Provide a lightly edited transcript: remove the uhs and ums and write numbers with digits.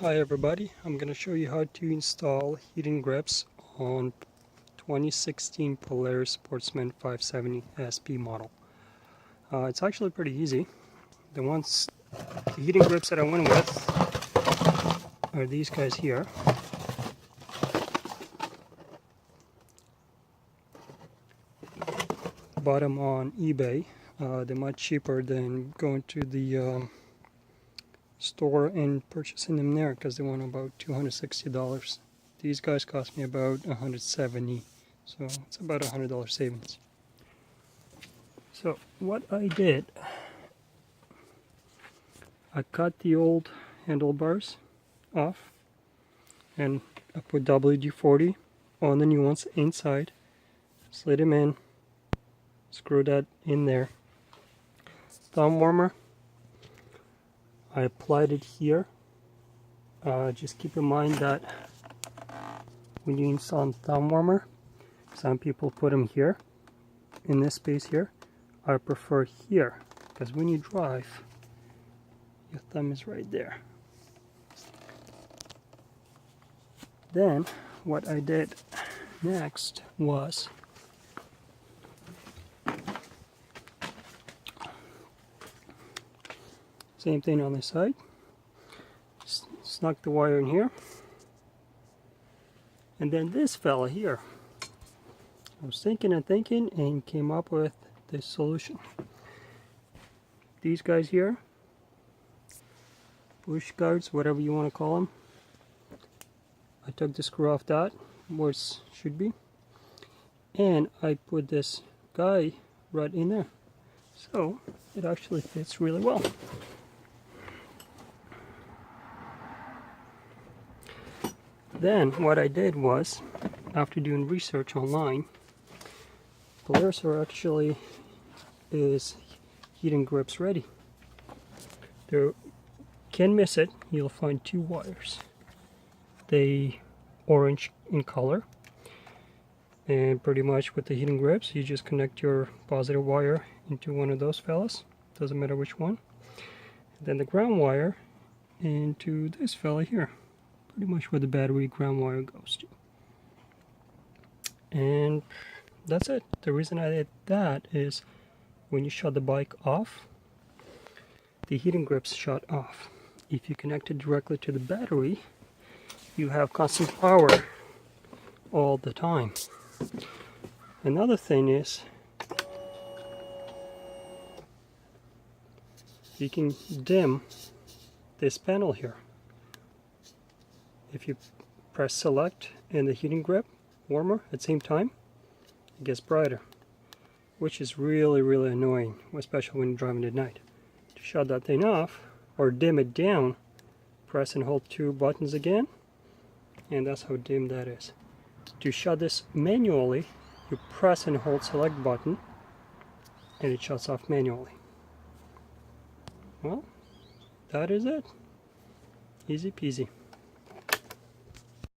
Hi everybody, I'm going to show you how to install heating grips on 2016 Polaris Sportsman 570 SP model. It's actually pretty easy. The heating grips that I went with are these guys here. Bought them on eBay. They're much cheaper than going to the store and purchasing them there because they went about $260. These guys cost me about $170, so it's about $100 savings. So what I did, I cut the old handlebars off and I put WD-40 on the new ones inside, slid them in, screw that in there. Thumb warmer, I applied it here. Just keep in mind that when you install a thumb warmer, some people put them here, in this space here. I prefer here, because when you drive, your thumb is right there. Then, what I did next was same thing on this side. Snuck the wire in here. And then this fella here. I was thinking and came up with this solution. These guys here, push guards, whatever you want to call them. I took the screw off that, where it should be. And I put this guy right in there. So it actually fits really well. Then what I did was, after doing research online, Polaris is heating grips ready. There can miss it. You'll find two wires. They orange in color, and pretty much with the heating grips, you just connect your positive wire into one of those fellas. Doesn't matter which one. And then the ground wire into this fella here. Pretty much where the battery ground wire goes to. And that's it. The reason I did that is when you shut the bike off, the heating grips shut off. If you connect it directly to the battery, you have constant power all the time. Another thing is you can dim this panel here. If you press select and the heating grip warmer at the same time, it gets brighter, which is really annoying, especially when you're driving at night. To shut that thing off or dim it down, press and hold two buttons again, and that's how dim that is. To shut this manually, you press and hold select button and it shuts off manually. Well, that is it. Easy peasy.